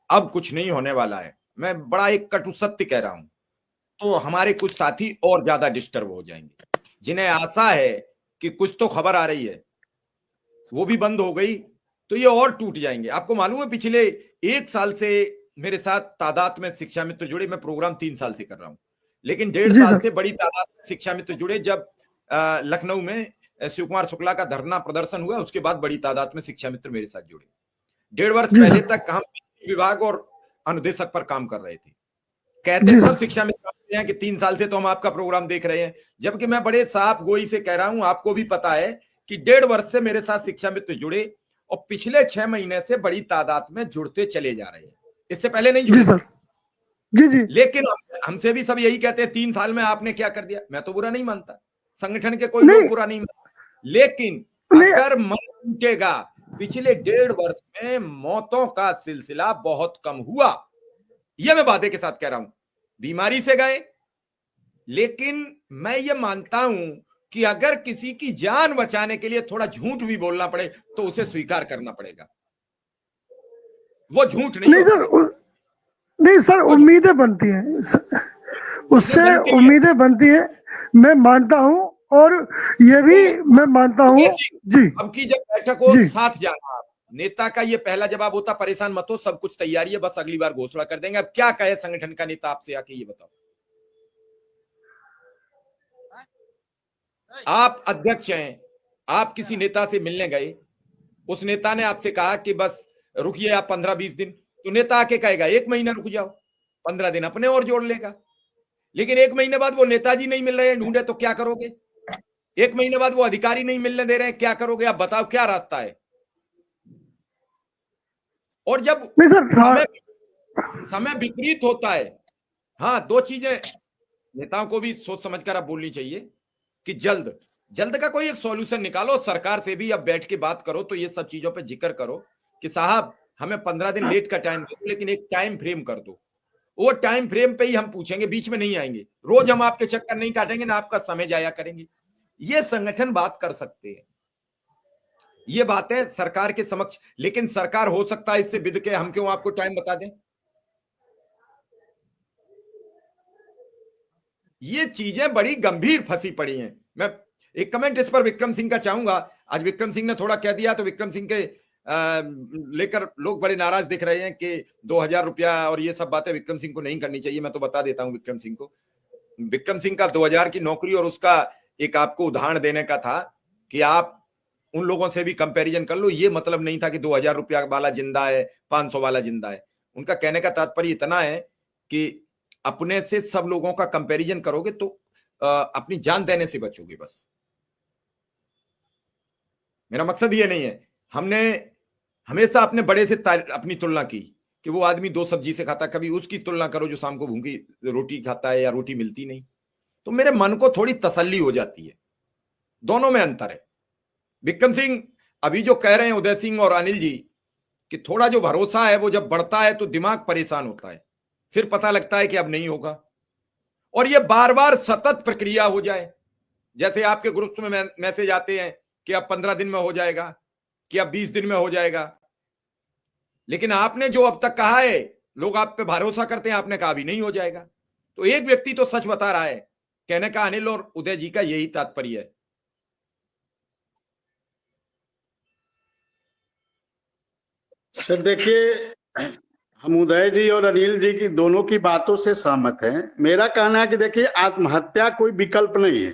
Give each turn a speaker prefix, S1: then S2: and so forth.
S1: अब कुछ नहीं होने वाला है, मैं बड़ा एक कटु सत्य कह रहा हूं, तो हमारे कुछ साथी और ज्यादा डिस्टर्ब हो जाएंगे। जिन्हें आशा है कि कुछ तो खबर आ रही है, वो भी बंद हो गई तो ये और टूट जाएंगे। आपको मालूम है पिछले 1 साल से मेरे साथ तादाद में शिक्षा मित्र जुड़े, मैं प्रोग्राम 3 साल से कर रहा हूं, लेकिन 1.5 साल से बड़ी तादाद में शिक्षा मित्र जुड़े। जब लखनऊ में शिव कुमार शुक्ला का धरना प्रदर्शन हुआ, उसके बाद बड़ी तादाद में शिक्षा मित्र मेरे साथ जुड़े। 1.5 वर्ष पहले तक हम विभाग और अनुदेशक पर काम कर रहे थे। कहते सब शिक्षा मित्र हैं कि 3 साल से तो हम आपका प्रोग्राम देख रहे हैं, जबकि मैं बड़े साफ गोई से कह रहा हूं, आपको भी पता है कि 1.5 वर्ष से मेरे साथ शिक्षा मित्र जुड़े और पिछले 6 महीने से बड़ी तादाद में जुड़ते चले जा रहे हैं। इससे पहले नहीं जुड़े सर। जी। लेकिन हमसे भी सब यही कहते हैं 3 साल में आपने क्या कर दिया। मैं तो बुरा नहीं मानता, संगठन के कोई लोग बुरा नहीं मानता, लेकिन अगर मन टूटेगा, पिछले 1.5 वर्ष में मौतों का सिलसिला बहुत कम हुआ, यह मैं वादे के साथ कह रहा हूं। बीमारी से गए, लेकिन मैं ये मानता हूं कि अगर किसी की जान बचाने के लिए थोड़ा झूठ भी बोलना पड़े तो उसे स्वीकार करना पड़ेगा। वो झूठ नहीं सर,
S2: नहीं सर, उम्मीदें बनती हैं, उससे उम्मीदें बनती है, मैं मानता हूं, और ये भी मैं मानता हूं जी।
S1: अब की जब बैठक हो साथ जाना। आप नेता का ये पहला जवाब होता, परेशान मत हो, सब कुछ तैयारी है, बस अगली बार घोषणा कर देंगे। अब क्या कहे संगठन का नेता आपसे आके, ये बताओ। आप अध्यक्ष हैं, आप किसी नेता से मिलने गए, उस नेता ने आपसे कहा कि बस रुकिए आप 15-20 दिन, तो नेता आके कहेगा 1 महीना रुक जाओ, 15 दिन अपने और जोड़ लेगा। लेकिन 1 महीने बाद वो नेताजी नहीं मिल रहे हैं, ढूंढे, तो क्या करोगे? 1 महीने बाद वो अधिकारी नहीं मिलने दे रहे हैं, क्या करोगे? आप बताओ क्या रास्ता है? और जब समय विपरीत होता है, हाँ, 2 चीजें नेताओं को भी सोच समझकर आप बोलनी चाहिए कि जल्द का कोई एक सॉल्यूशन निकालो। सरकार से भी अब बैठ के बात करो, तो ये सब चीजों पे जिक्र करो कि साहब हमें 15 दिन लेट का टाइम दो, लेकिन एक टाइम फ्रेम कर दो। वो टाइम फ्रेम पे ही हम पूछेंगे, बीच में नहीं आएंगे। रोज हम आपके चक्कर नहीं काटेंगे, ना आपका समय जाया करेंगे। ये संगठन बात कर सकते हैं, ये बातें सरकार के समक्ष, लेकिन सरकार हो सकता है इससे बिद के हम क्यों आपको टाइम बता दें। ये चीजें बड़ी गंभीर फंसी पड़ी हैं। मैं एक कमेंट इस पर विक्रम सिंह का चाहूंगा। आज विक्रम सिंह ने थोड़ा कह दिया, तो विक्रम सिंह के लेकर लोग बड़े नाराज दिख रहे हैं कि 2000 रुपया और ये सब बातें विक्रम सिंह को नहीं करनी चाहिए। मैं तो बता देता हूं विक्रम सिंह को, विक्रम सिंह का 2000 की नौकरी और उसका एक आपको उदाहरण देने का था कि आप उन लोगों से भी कंपैरिजन कर लो। ये मतलब नहीं था कि 2000 रुपया वाला जिंदा है, 500 वाला जिंदा है। उनका कहने का तात्पर्य इतना है कि अपने से सब लोगों का कंपैरिजन करोगे तो अपनी जान देने से बचोगे। बस मेरा मकसद ये नहीं है। हमने हमेशा अपने बड़े से अपनी तुलना की कि वो आदमी 2 सब्जी से खाता, कभी उसकी तुलना करो जो शाम को भूखी रोटी खाता है या रोटी मिलती नहीं। तो मेरे मन को थोड़ी तसल्ली हो जाती है। दोनों में अंतर है। विक्रम सिंह अभी जो कह रहे हैं, उदय सिंह और अनिल जी, कि थोड़ा जो भरोसा है वो जब बढ़ता है तो दिमाग परेशान होता है, फिर पता लगता है कि अब नहीं होगा। और ये बार बार सतत प्रक्रिया हो जाए, जैसे आपके ग्रुप्स में मैसेज आते हैं कि अब 15 दिन में हो जाएगा, कि अब 20 दिन में हो जाएगा। लेकिन आपने जो अब तक कहा है, लोग आप पे भरोसा करते हैं, आपने कहा भी नहीं हो जाएगा। तो एक व्यक्ति तो सच बता रहा है। कहने का अनिल और उदय जी का यही तात्पर्य है।
S3: सर देखिए, हम उदय जी और अनिल जी की दोनों की बातों से सहमत हैं। मेरा कहना है कि देखिए, आत्महत्या कोई विकल्प नहीं है।